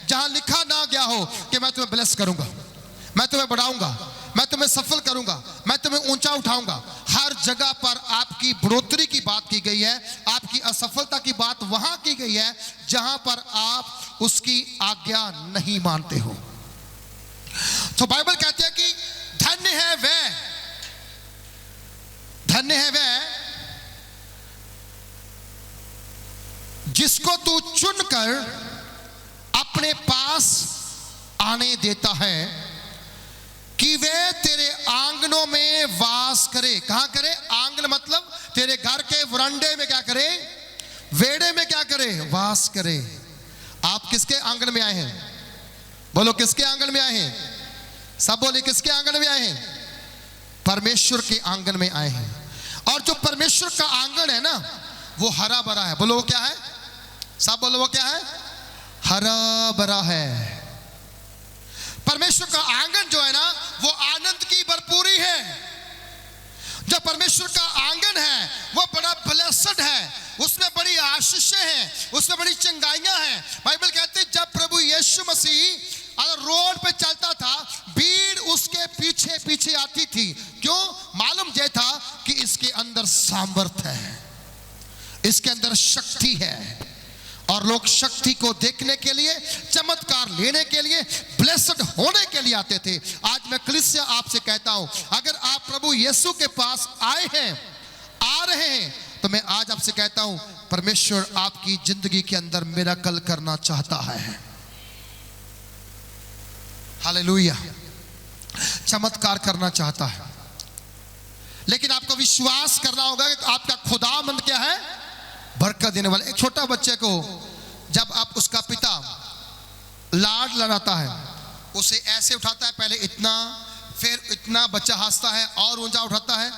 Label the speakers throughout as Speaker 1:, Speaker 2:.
Speaker 1: जहां लिखा ना गया हो कि मैं तुम्हें ब्लेस करूंगा, मैं तुम्हें बढ़ाऊंगा, मैं तुम्हें सफल करूंगा, मैं तुम्हें ऊंचा उठाऊंगा। हर जगह पर आपकी बढ़ोतरी की बात की गई है, आपकी असफलता की बात वहां की गई है जहां पर आप उसकी आज्ञा नहीं मानते हो। तो बाइबल कहती है कि धन्य है वह, धन्य है वह जिसको तू चुनकर अपने पास आने देता है कि वे तेरे आंगनों में वास करे। कहां करे? आंगन मतलब तेरे घर के वरांडे में क्या करे? वेड़े में क्या करे? वास करे। आप किसके आंगन में आए हैं? बोलो किसके आंगन में आए हैं? सब बोले किसके आंगन में आए हैं? परमेश्वर के आंगन में आए हैं। और जो परमेश्वर का आंगन है ना वो हरा भरा है। बोलो वो क्या है? सब बोलो वो क्या है? हरा भरा है। परमेश्वर का आंगन जो है ना वो आनंद की भरपूरी है। जो परमेश्वर का आंगन है वो बड़ा ब्लेस्ड है, उसमें बड़ी आशीषें हैं, उसमें बड़ी चंगाइयां हैं। बाइबल कहते हैं जब प्रभु यीशु मसीह अगर रोड पे चलता था भीड़ उसके पीछे पीछे आती थी। क्यों? मालूम यह था कि इसके अंदर सामर्थ है, इसके अंदर शक्ति है, और लोग शक्ति को देखने के लिए, चमत्कार लेने के लिए, ब्लेस्ड होने के लिए आते थे। आज मैं कलीसिया आपसे कहता हूं, अगर आप प्रभु यीशु के पास आए हैं, आ रहे हैं, तो मैं आज आपसे कहता हूं परमेश्वर आपकी जिंदगी के अंदर मिरेकल करना चाहता है। हालेलुया, चमत्कार करना चाहता है। लेकिन आपको विश्वास करना होगा कि आपका खुदावंद क्या है? बरकत देने वाला। एक छोटा बच्चे को जब आप उसका पिता लाड लगाता है, उसे ऐसे उठाता है, पहले इतना, फिर इतना, बच्चा हंसता है और ऊंचा उठाता है,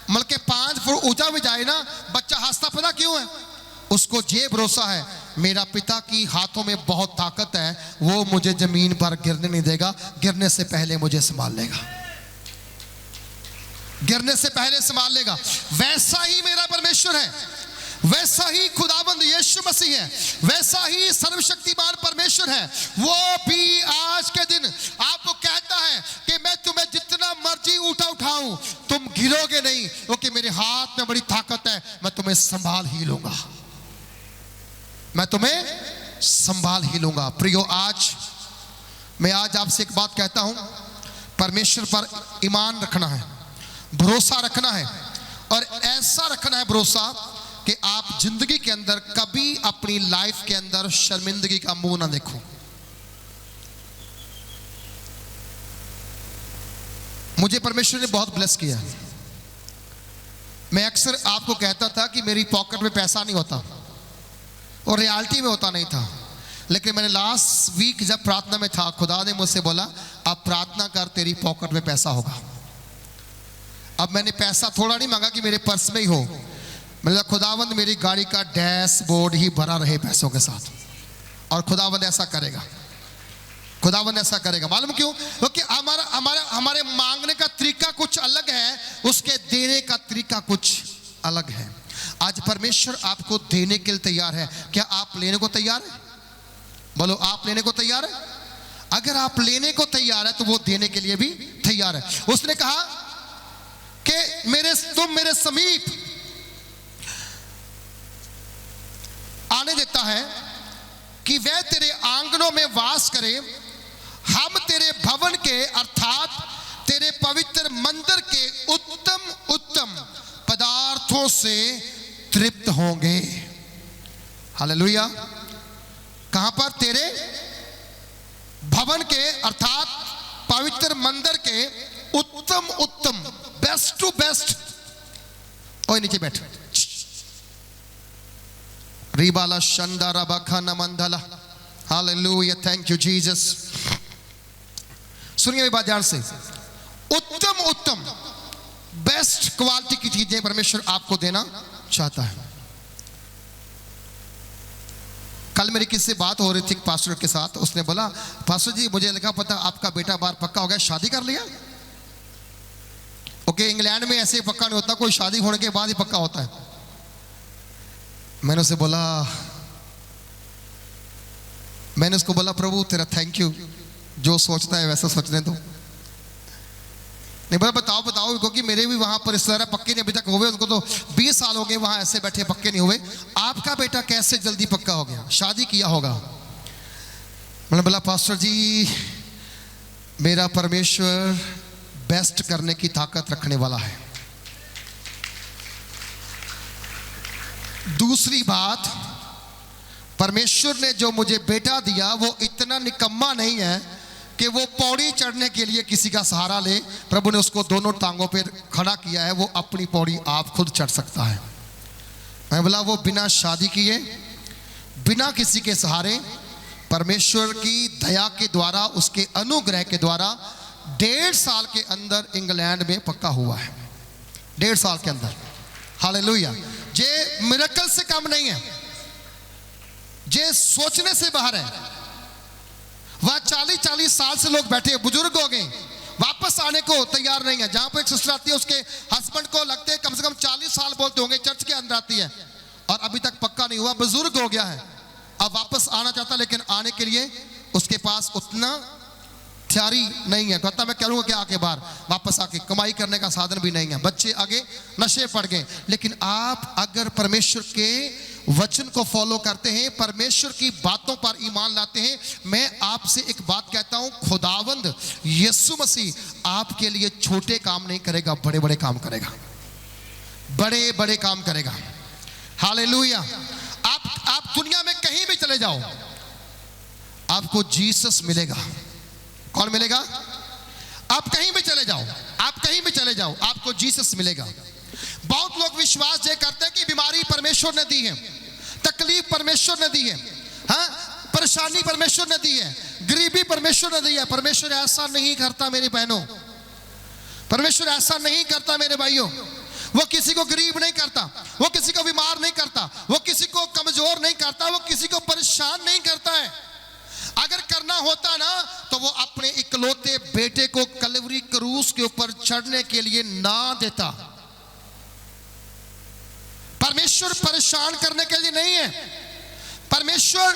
Speaker 1: मतलब के 5 फुट ऊंचा भी जाए ना बच्चा हंसता। पता क्यों है? उसको ये भरोसा है मेरा पिता की हाथों में बहुत ताकत है, वो मुझे जमीन पर गिरने नहीं देगा, गिरने से पहले मुझे संभाल लेगा, गिरने से पहले संभाल लेगा। वैसा ही मेरा परमेश्वर है, वैसा ही खुदाबंद यीशु मसीह है, वैसा ही सर्वशक्तिमान परमेश्वर है। वो भी आज के दिन आपको कहता है कि मैं तुम्हें जितना मर्जी उठाऊं तुम गिरोगे नहीं, क्योंकि मेरे हाथ में बड़ी ताकत है, मैं तुम्हें संभाल ही लूंगा, मैं तुम्हें संभाल ही लूंगा। प्रियो, मैं आज आपसे एक बात कहता हूं, परमेश्वर पर ईमान रखना है, भरोसा रखना है, और ऐसा रखना है भरोसा कि आप जिंदगी के अंदर कभी अपनी लाइफ के अंदर शर्मिंदगी का मुंह ना देखो। मुझे परमेश्वर ने बहुत ब्लेस किया। मैं अक्सर आपको कहता था कि मेरी पॉकेट में पैसा नहीं होता, और रियलिटी में होता नहीं था। लेकिन मैंने लास्ट वीक जब प्रार्थना में था, खुदा ने मुझसे बोला अब प्रार्थना कर, तेरी पॉकेट में पैसा होगा। अब मैंने पैसा थोड़ा नहीं मांगा कि मेरे पर्स में ही हो, मैंने कहा खुदावंद मेरी गाड़ी का डैशबोर्ड ही भरा रहे पैसों के साथ, और खुदावंद ऐसा करेगा, खुदावंद ऐसा करेगा। मालूम क्यों? क्योंकि हमारे मांगने का तरीका कुछ अलग है, उसके देने का तरीका कुछ अलग है। आज परमेश्वर आपको देने के लिए तैयार है। क्या आप लेने को तैयार है? बोलो, आप लेने को तैयार है? अगर आप लेने को तैयार है तो वो देने के लिए भी तैयार है। उसने कहा कि तुम मेरे समीप आने देता है कि वह तेरे आंगनों में वास करे। हम तेरे भवन के अर्थात तेरे पवित्र मंदिर के उत्तम उत्तम पदार्थों से तृप्त होंगे। हालेलुया। कहां पर? तेरे भवन के अर्थात पवित्र मंदिर के उत्तम उत्तम, बेस्ट टू बेस्ट। ओए नीचे बैठ। रिबाला शंदारा बखाना मंदला। Hallelujah, thank you Jesus. सुनिए मेरी बात ध्यान से। उत्तम उत्तम, बेस्ट क्वालिटी की चीजें परमेश्वर आपको देना चाहता है। कल मेरी किससे बात हो रही थी पास्टर के साथ, उसने बोला पास्टर जी मुझे लगा पता आपका बेटा बाहर पक्का हो गया, शादी कर लिया। ओके, इंग्लैंड में ऐसे पक्का नहीं होता, कोई शादी होने के बाद ही पक्का होता है। मैंने उसे बोला मैंने उसको बोला प्रभु तेरा थैंक यू, जो सोचता है वैसा सोचने दो। नहीं बोला बताओ बताओ, क्योंकि मेरे भी वहां पर रिश्तेदार पक्के नहीं अभी तक हुए, उनको तो 20 साल हो गए वहां ऐसे बैठे पक्के नहीं हुए। आपका बेटा कैसे जल्दी पक्का हो गया, शादी किया होगा? मैंने बोला पास्टर जी मेरा परमेश्वर बेस्ट करने की ताकत रखने वाला है। दूसरी बात, परमेश्वर ने जो मुझे बेटा दिया वो इतना निकम्मा नहीं है कि वो पौड़ी चढ़ने के लिए किसी का सहारा ले। प्रभु ने उसको दोनों टांगों पर खड़ा किया है, वो अपनी पौड़ी आप खुद चढ़ सकता है। मैं बोला वो बिना शादी किए, बिना किसी के सहारे, परमेश्वर की दया के द्वारा, उसके अनुग्रह के द्वारा 1.5 साल के अंदर इंग्लैंड में पक्का हुआ है। 1.5 साल के अंदर। हालेलुया। ये मिरेकल से कम नहीं है, ये सोचने से बाहर है। वहां 40-40 साल से लोग बैठे, बुजुर्ग हो गए, वापस आने को तैयार नहीं है। जहां पर एक सिस्टर आती है, उसके हस्बैंड को लगते हैं कम से कम 40 साल बोलते होंगे, चर्च के अंदर आती है और अभी तक पक्का नहीं हुआ, बुजुर्ग हो गया है, अब वापस आना चाहता, लेकिन आने के लिए उसके पास उतना तैयारी नहीं है। कहता मैं करूँगा क्या आके बाहर, वापस आके कमाई करने का साधन भी नहीं है, बच्चे आगे नशे पड़ गए। लेकिन आप अगर परमेश्वर के वचन को फॉलो करते हैं, परमेश्वर की बातों पर ईमान लाते हैं, मैं आपसे एक बात कहता हूं, खुदावंद यीशु मसीह आपके लिए छोटे काम नहीं करेगा, बड़े बड़े काम करेगा, बड़े बड़े काम करेगा। हालेलुया। आप दुनिया में कहीं भी चले जाओ, आपको जीसस मिलेगा। कौन मिलेगा? आप कहीं भी चले जाओ, आप कहीं भी चले जाओ, आपको जीसस मिलेगा। बहुत लोग विश्वास ये करते हैं कि बीमारी परमेश्वर ने दी है, तकलीफ परमेश्वर ने दी है, हाँ, परेशानी परमेश्वर ने दी है, गरीबी परमेश्वर ने दी है। परमेश्वर ऐसा नहीं करता मेरी बहनों, परमेश्वर ऐसा नहीं करता मेरे भाइयों। वो किसी को गरीब नहीं करता, वो किसी को बीमार नहीं करता, वो किसी को कमजोर नहीं करता, वो किसी को परेशान नहीं करता है। अगर करना होता ना तो वो अपने इकलौते बेटे को कलवरी क्रूस के ऊपर चढ़ने के लिए ना देता। परमेश्वर परेशान करने के लिए नहीं है, परमेश्वर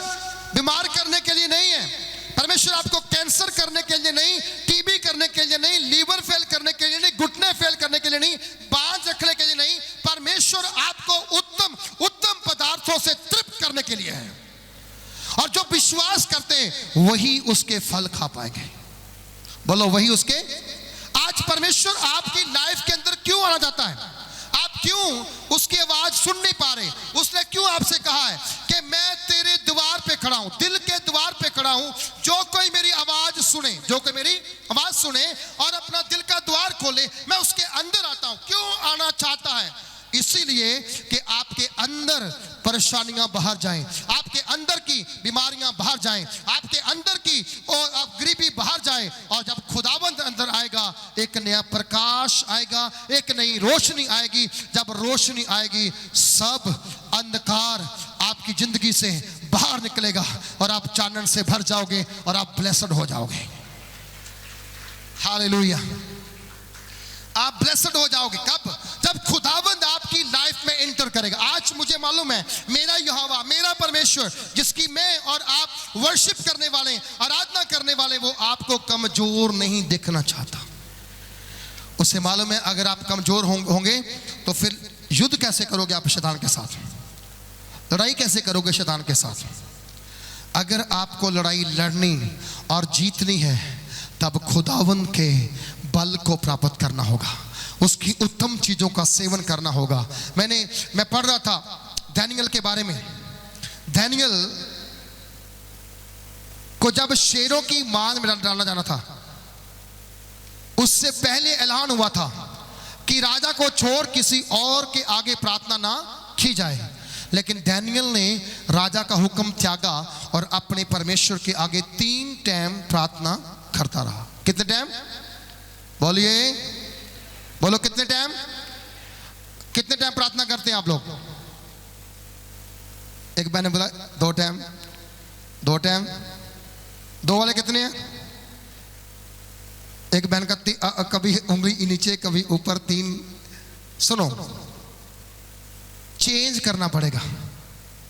Speaker 1: बीमार करने के लिए नहीं है, परमेश्वर आपको कैंसर करने के लिए नहीं, टीबी करने के लिए नहीं, लीवर फेल करने के लिए नहीं, घुटने फेल करने के लिए नहीं, बांझ रखने के लिए नहीं। परमेश्वर आपको उत्तम उत्तम पदार्थों से तृप्त करने के लिए है, और जो विश्वास करते हैं वही उसके फल खा पाएंगे। बोलो वही उसके। आज परमेश्वर आपकी लाइफ के अंदर क्यों आना चाहता है? आप क्यों उसकी आवाज सुन नहीं पा रहे? उसने क्यों आपसे कहा है कि मैं तेरे द्वार पे खड़ा हूं, दिल के द्वार पे खड़ा हूं, जो कोई मेरी आवाज सुने, जो कोई मेरी आवाज सुने और अपना दिल का द्वार खोले, मैं उसके अंदर आता हूं। क्यों आना चाहता है? इसीलिए कि आपके अंदर परेशानियां बाहर जाएं, आपके अंदर की बीमारियां बाहर जाएं, आपके अंदर की गरीबी बाहर जाए, और जब खुदावंद अंदर आएगा एक नया प्रकाश आएगा, एक नई रोशनी आएगी। जब रोशनी आएगी सब अंधकार आपकी जिंदगी से बाहर निकलेगा और आप चानन से भर जाओगे और आप ब्लेस्ड हो जाओगे। हालेलुया। आप ब्लेस्ड हो जाओगे कब? जब खुदावंद आपकी लाइफ में एंटर करेगा। आज मुझे मालूम है मेरा यहोवा, मेरा परमेश्वर जिसकी मैं और आप वर्शिप करने वाले, आराधना करने वाले, वो आपको कमजोर नहीं देखना चाहता। उसे मालूम है अगर आप कमजोर होंगे तो फिर युद्ध कैसे करोगे आप शैतान के साथ, लड़ाई कैसे करोगे शैतान के साथ? अगर आपको लड़ाई लड़नी और जीतनी है तब खुदावंद के बल को प्राप्त करना होगा, उसकी उत्तम चीजों का सेवन करना होगा। मैं पढ़ रहा था दानियल के बारे में। दानियल को जब शेरों की मांद में डालना जाना था, उससे पहले ऐलान हुआ था कि राजा को छोड़ किसी और के आगे प्रार्थना ना की जाए, लेकिन दानियल ने राजा का हुक्म त्यागा और अपने परमेश्वर के आगे 3 टाइम प्रार्थना करता रहा। कितने टाइम? बोलिए, बोलो कितने टाइम? कितने टाइम प्रार्थना करते हैं आप लोग? एक बहन ने बोला 2 टाइम। 2 टाइम? 2 वाले कितने हैं? एक बहन का कभी उंगली नीचे कभी ऊपर 3। सुनो, चेंज करना पड़ेगा।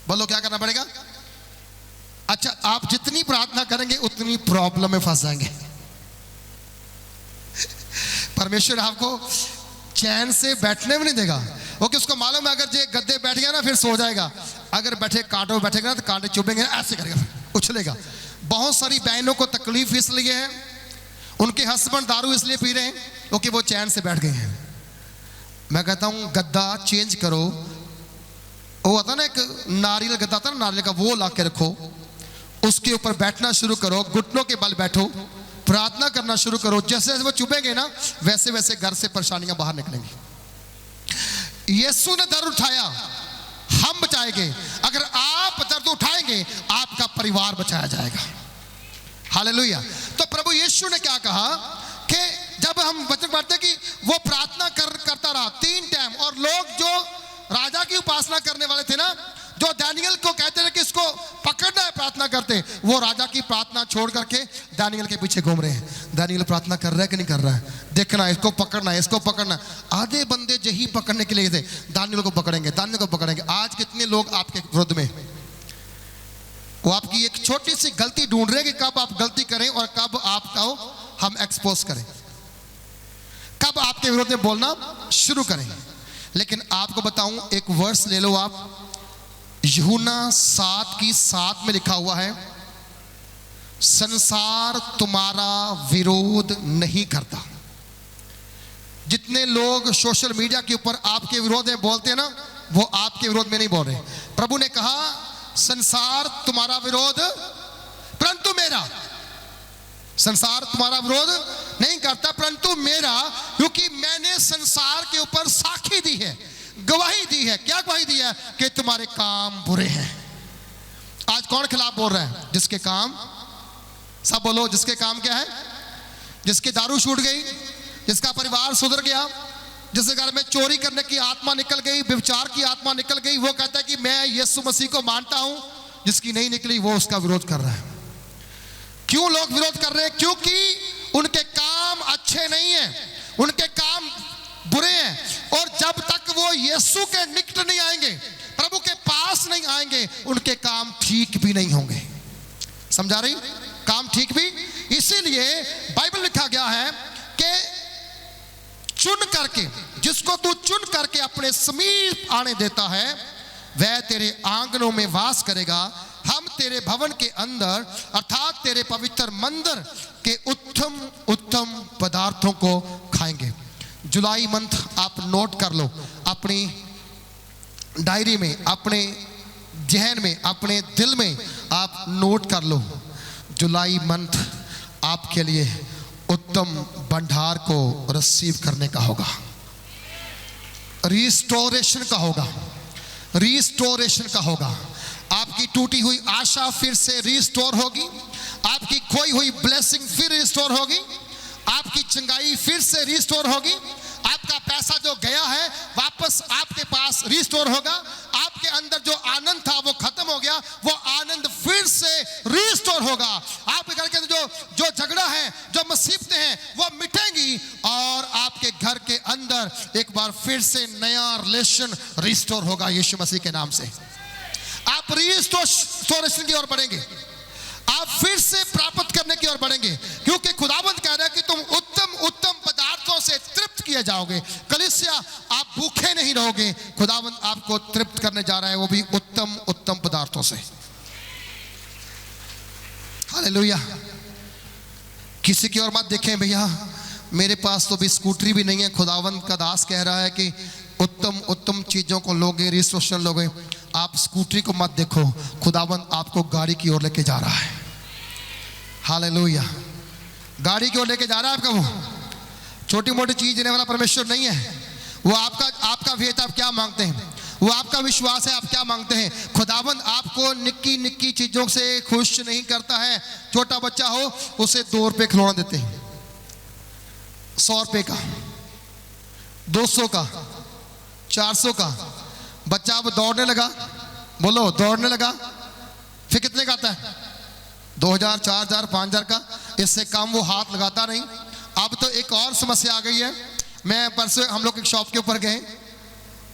Speaker 1: बोलो क्या करना पड़ेगा? अच्छा, आप जितनी प्रार्थना करेंगे उतनी प्रॉब्लम में फंस जाएंगे। परमेश्वर आपको चैन से बैठने में नहीं देगा, क्योंकि उसको मालूम है अगर ये गद्दे बैठ गया ना फिर सो जाएगा, अगर बैठे कांटों में बैठेगा ना तो कांटे चुभेंगे, ऐसे करेगा, उछलेगा। बहुत सारी बहनों को तकलीफ इसलिए है, उनके हस्बैंड दारू इसलिए पी रहे हैं क्योंकि वो चैन से बैठ गए हैं। मैं कहता हूं गद्दा चेंज करो, वो आता ना एक नारियल गद्दा आता ना नारियल का, वो ला के रखो, उसके ऊपर बैठना शुरू करो, घुटनों के बल बैठो, प्रार्थना करना शुरू करो। जैसे जैसे वो चुभेंगे ना वैसे वैसे घर से परेशानियां बाहर निकलेंगी। यीशु ने दर्द उठाया, हम बचाएंगे। अगर आप दर्द उठाएंगे आपका परिवार बचाया जाएगा। हालेलुया। तो प्रभु यीशु ने क्या कहा कि जब हम वचन पढ़ते कि वो प्रार्थना करता रहा 3 टाइम, और लोग जो राजा की उपासना करने वाले थे ना, जो दानियल को कहते थे कि इसको पकड़ना है, प्रार्थना करते, वो राजा की प्रार्थना छोड़ करके दानियल के पीछे घूम रहे हैं। दानियल प्रार्थना कर रहा है कि नहीं कर रहा है, देखना है, इसको पकड़ना है, इसको पकड़ना है। आधे बंदे यही पकड़ने के लिए थे, दानियल को पकड़ेंगे, दानियल को पकड़ेंगे। आज कितने लोग आपके विरुद्ध में, वो आपकी एक छोटी सी गलती ढूंढ रहे हैं कि कब आप गलती करें और कब आपको हम एक्सपोज करें, कब आपके विरोध में बोलना शुरू करें। लेकिन आपको बताऊं, एक वर्स ले लो आप, यूहन्ना 7:7 में लिखा हुआ है, संसार तुम्हारा विरोध नहीं करता। जितने लोग सोशल मीडिया के ऊपर आपके विरोध में बोलते हैं ना, वो आपके विरोध में नहीं बोल रहे। प्रभु ने कहा संसार तुम्हारा विरोध, परंतु मेरा, संसार तुम्हारा विरोध नहीं करता परंतु मेरा, क्योंकि मैंने संसार के ऊपर साक्षी दी है, गवाही दी है। क्या गवाही दी है? कि तुम्हारे काम बुरे हैं। आज कौन खिलाफ बोल रहा है? जिसके काम, सब बोलो, जिसके काम क्या है? जिसकी दारू छूट गई, जिसका परिवार सुधर गया, जिसके घर में चोरी करने की आत्मा निकल गई, व्यभिचार की आत्मा निकल गई, वो कहता है कि मैं यीशु मसीह को मानता हूं। जिसकी नहीं निकली वो उसका विरोध कर रहा है। क्यों लोग विरोध कर रहे हैं? क्योंकि उनके काम अच्छे नहीं हैं, उनके काम बुरे हैं, और जब तक वो यीशु के निकट नहीं आएंगे, प्रभु के पास नहीं आएंगे, उनके काम ठीक भी नहीं होंगे। समझा रही? काम ठीक भी। इसीलिए बाइबल लिखा गया है कि चुन करके, जिसको तू चुन करके अपने समीप आने देता है, वह तेरे आंगनों में वास करेगा। हम तेरे भवन के अंदर अर्थात तेरे पवित्र मंदिर के उत्तम उत्तम पदार्थों को खाएंगे। जुलाई मंथ आप नोट कर लो अपनी डायरी में, अपने जहन में, अपने दिल में आप नोट कर लो। जुलाई मंथ आपके लिए उत्तम भंडार को रिसीव करने का होगा, रिस्टोरेशन का होगा, रिस्टोरेशन का होगा। आपकी टूटी हुई आशा फिर से रिस्टोर होगी, आपकी खोई हुई ब्लेसिंग फिर रिस्टोर होगी, आपकी चंगाई फिर से रिस्टोर होगी, आपका पैसा जो गया है वापस आपके पास रिस्टोर होगा, आपके अंदर जो आनंद था वो खत्म हो गया, वो आनंद फिर से रिस्टोर होगा। आपके घर के अंदर जो झगड़ा है, जो मुसीबतें हैं, वो मिटेंगी, और आपके घर के अंदर एक बार फिर से नया रिलेशन रिस्टोर होगा यीशु मसीह के नाम से। आप रिस्टोरेशन की ओर बढ़ेंगे, आप फिर से प्राप्त करने की ओर बढ़ेंगे, क्योंकि खुदावंद कह रहा है कि तुम उत्तम उत्तम पदार्थों से तृप्त किए जाओगे। कलीसिया, आप भूखे नहीं रहोगे, खुदावंद आपको तृप्त करने जा रहा है, वो भी उत्तम उत्तम पदार्थों से। हालेलुया। किसी की ओर मत देखें, भैया मेरे पास तो भी स्कूटरी भी नहीं है। खुदावंद का दास कह रहा है कि उत्तम उत्तम चीजों को लोगे, रिस्टोरेशन लोगे। आप स्कूटरी को मत देखो, खुदावंद आपको गाड़ी की ओर लेके जा रहा है। हालेलुया। गाड़ी की ओर लेके जा रहा है आपका। वो छोटी मोटी चीज देने वाला परमेश्वर नहीं है। वो आपका वेत आप क्या मांगते हैं, वो आपका विश्वास है आप क्या मांगते हैं। खुदावंद आपको निक्की निक्की चीजों से खुश नहीं करता है। छोटा बच्चा हो उसे 2 रुपये खिलौना देते हैं, 100 रुपये का, 200 का, 400 का। बच्चा अब दौड़ने लगा, बोलो दौड़ने लगा, फिर कितने का आता है? 2000, 4000, 5000 का। इससे कम वो हाथ लगाता नहीं। अब तो एक और समस्या आ गई है। मैं परसों हम लोग एक शॉप के ऊपर गए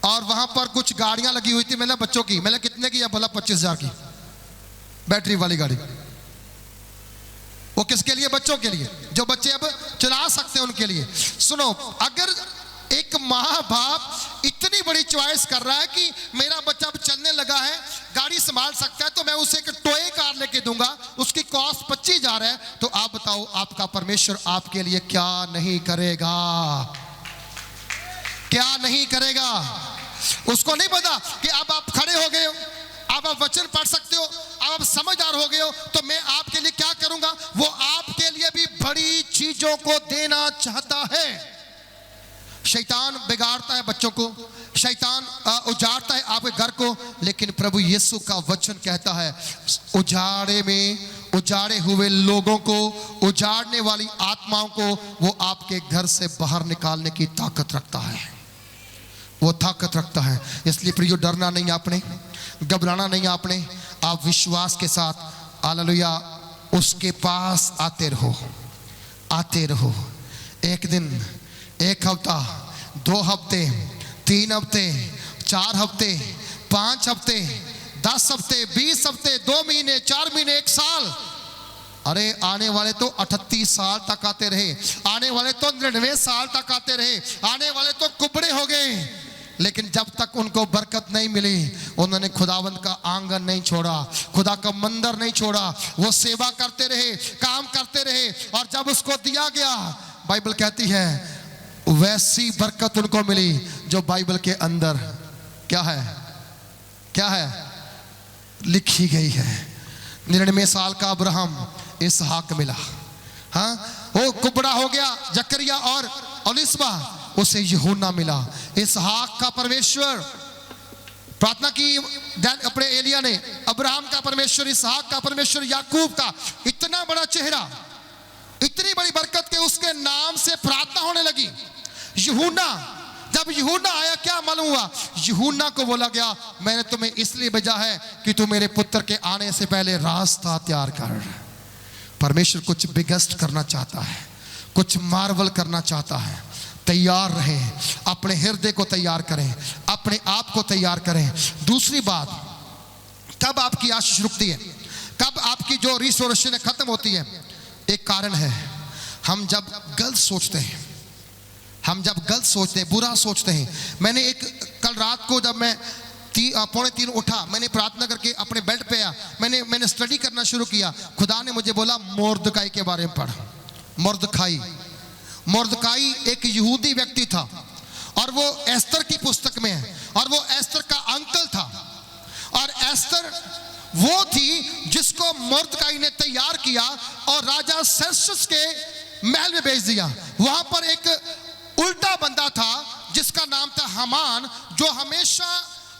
Speaker 1: और वहां पर कुछ गाड़ियां लगी हुई थी, मैंने बच्चों की, मैंने कितने की? बोला 25,000 की। बैटरी वाली गाड़ी। वो किसके लिए? बच्चों के लिए, जो बच्चे अब चला सकते हैं उनके लिए। सुनो, अगर एक माँ बाप इतनी बड़ी चॉइस कर रहा है कि मेरा बच्चा अब चलने लगा है, गाड़ी संभाल सकता है, तो मैं उसे एक टॉय कार लेके दूंगा, उसकी कॉस्ट 25,000 है, तो आप बताओ आपका परमेश्वर आपके लिए क्या नहीं करेगा? क्या नहीं करेगा? उसको नहीं पता कि अब आप खड़े हो गए हो, अब आप वचन पढ़ सकते हो, अब आप समझदार हो गए हो, तो मैं आपके लिए क्या करूंगा? वो आपके लिए भी बड़ी चीजों को देना चाहता है। शैतान बिगाड़ता है बच्चों को, शैतान उजाड़ता है आपके घर को, लेकिन प्रभु यीशु का वचन कहता है उजाड़े में, उजाड़े हुए लोगों को, उजाड़ने वाली आत्माओं को वो आपके घर से बाहर निकालने की ताकत रखता है। वो ताकत रखता है। इसलिए प्रियो, डरना नहीं आपने, घबराना नहीं आपने, आप विश्वास के साथ हालेलुया उसके पास आते रहो, आते रहो। एक दिन, एक हफ्ता, 2 हफ्ते, 3 हफ्ते, 4 हफ्ते, 5 हफ्ते, 10 हफ्ते, 20 हफ्ते, 2 महीने, 4 महीने, 1 साल, अरे आने वाले तो 38 साल तक आते रहे, आने वाले तो 99 साल तक आते रहे, आने वाले तो कुबड़े हो गए, लेकिन जब तक उनको बरकत नहीं मिली उन्होंने खुदावंद का आंगन नहीं छोड़ा, खुदा का मंदिर नहीं छोड़ा। वो सेवा करते रहे, काम करते रहे, और जब उसको दिया गया, बाइबल कहती है वैसी बरकत उनको मिली जो बाइबल के अंदर क्या है, क्या है, लिखी गई है। 99 साल का अब्राहम इसहाक मिला। हाँ, वो कुबड़ा हो गया जकरिया और एलिसबा, उसे यूहन्ना मिला। इसहाक का परमेश्वर, प्रार्थना की अपने एलिया ने, अब्राहम का परमेश्वर, इसहाक का परमेश्वर, याकूब का इतना बड़ा चेहरा, इतनी बड़ी बरकत के उसके नाम से प्रार्थना होने लगी। यूहन्ना, जब यूहन्ना आया क्या मालूम हुआ? यूहन्ना को बोला गया मैंने तुम्हें इसलिए भेजा है कि तू मेरे पुत्र के आने से पहले रास्ता तैयार कर। परमेश्वर कुछ बिगस्ट करना चाहता है, कुछ मार्वल करना चाहता है। तैयार रहें, अपने हृदय को तैयार करें, अपने आप को तैयार करें। दूसरी बात, कब आपकी आशीष रुकती है, कब आपकी जो रिसोर्सेज खत्म होती है? एक कारण है, हम जब गलत सोचते हैं, हम जब गलत सोचते हैं, बुरा सोचते हैं। मैंने एक कल रात को जब मैं 2:45 उठा, मैंने प्रार्थना करके अपने बेड पे आया, मैंने स्टडी करना शुरू किया। खुदा ने मुझे बोला मोर्दकाई के बारे में पढ़। मोर्दकाई, मोर्दकाई एक यहूदी व्यक्ति था और वो एस्तर की पुस्तक में है, और वो एस्तर का अंकल था, और एस्तर वो थी जिसको मोर्दकाई ने तैयार किया और राजा सर्सस के महल में भेज दिया। वहां पर एक उल्टा बंदा था जिसका नाम था हामान, जो हमेशा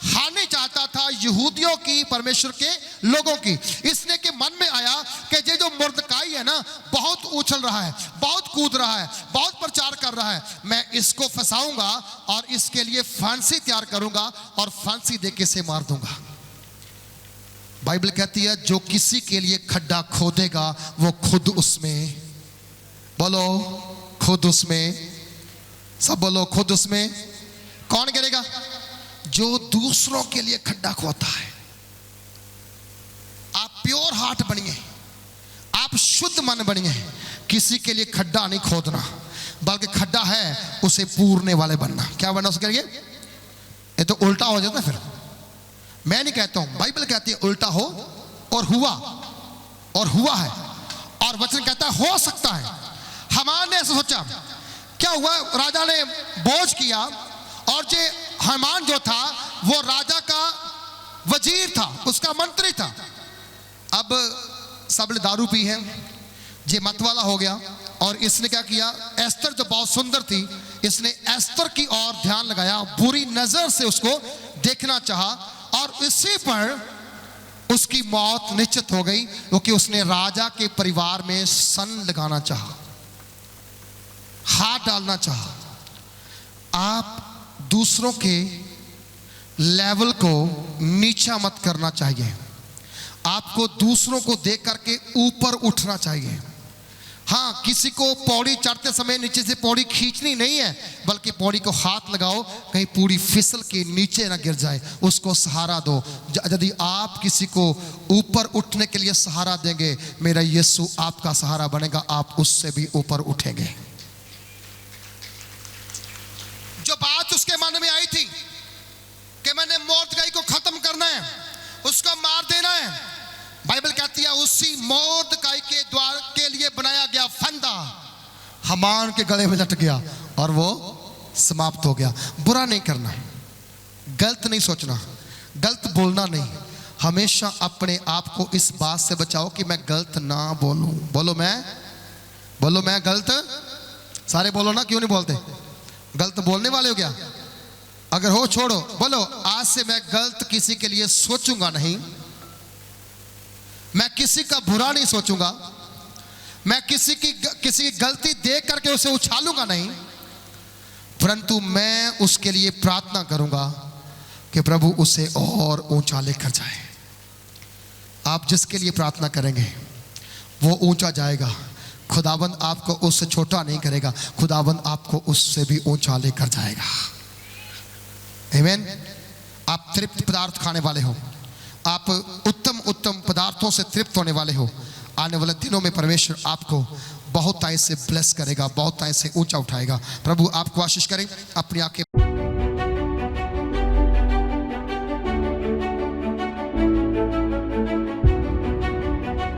Speaker 1: हानि चाहता था यहूदियों की, परमेश्वर के लोगों की। इसने के मन में आया कि ये जो मोर्दकाई है ना, बहुत उछल रहा है, बहुत कूद रहा है, बहुत प्रचार कर रहा है, मैं इसको फंसाऊंगा और इसके लिए फांसी तैयार करूंगा और फांसी देके से मार दूंगा। बाइबल कहती है जो किसी के लिए खड्डा खोदेगा वो खुद उसमें, बोलो खुद उसमें, सब बोलो खुद उसमें। कौन गिरेगा? जो दूसरों के लिए खड्डा खोदता है। आप प्योर हार्ट बनिए, आप शुद्ध मन बनिए, किसी के लिए खड्डा नहीं खोदना, बल्कि खड्डा है उसे पूरने वाले बनना। क्या बनना उसके लिए? ये तो उल्टा हो जाता फिर। मैं नहीं कहता हूं, बाइबल कहती है उल्टा हो, और हुआ है, और वचन कहता है हो सकता है। हामान ने ऐसा सोचा, क्या हुआ? राजा ने बोझ किया, और जो हामान जो था वो राजा का वजीर था, उसका मंत्री था। अब सब ने दारू पी है, जे मतवाला हो गया, और इसने क्या किया? एस्तर जो बहुत सुंदर थी, इसने एस्तर की ओर ध्यान लगाया, बुरी नजर से उसको देखना चाहा, और इसी पर उसकी मौत निश्चित हो गई, क्योंकि उसने राजा के परिवार में सन लगाना चाहा, हाथ डालना चाहा। आप दूसरों के लेवल को नीचा मत करना चाहिए, आपको दूसरों को देख करके ऊपर उठना चाहिए। हाँ, किसी को पौड़ी चढ़ते समय नीचे से पौड़ी खींचनी नहीं है, बल्कि पौड़ी को हाथ लगाओ, कहीं पूरी फिसल के नीचे ना गिर जाए, उसको सहारा दो। यदि आप किसी को ऊपर उठने के लिए सहारा देंगे, मेरा यीशु आपका सहारा बनेगा, आप उससे भी ऊपर उठेंगे। जो बात उसके मन में आई थी कि मैंने मोर्दगाई को खत्म करना है, उसको मार देना है, बाइबल कहती है उसी मोर्दगाई के द्वार के लिए बनाया गया फंदा हामान के गले में लट गया और वो समाप्त हो गया। बुरा नहीं करना, गलत नहीं सोचना, गलत बोलना नहीं, हमेशा अपने आप को इस बात से बचाओ कि मैं गलत ना बोलूं। बोलो मैं गलत, सारे बोलो ना, क्यों नहीं बोलते? गलत बोलने वाले हो क्या? अगर हो छोड़ो, बोलो आज से मैं गलत किसी के लिए सोचूंगा नहीं, मैं किसी का बुरा नहीं सोचूंगा, मैं किसी की गलती देख करके उसे उछालूंगा नहीं, परंतु मैं उसके लिए प्रार्थना करूंगा कि प्रभु उसे और ऊंचा लेकर जाए। आप जिसके लिए प्रार्थना करेंगे वो ऊंचा जाएगा। खुदाबंद आपको उससे छोटा नहीं करेगा, खुदाबंद आपको उससे भी ऊंचा लेकर जाएगा। आमीन। आप तृप्त पदार्थ खाने वाले हो, आप उत्तम उत्तम पदार्थों से तृप्त होने वाले हो। आने वाले दिनों में परमेश्वर आपको बहुत से ब्लेस करेगा, बहुत से ऊंचा उठाएगा। प्रभु आपको आशीष करे। अपनी आंखें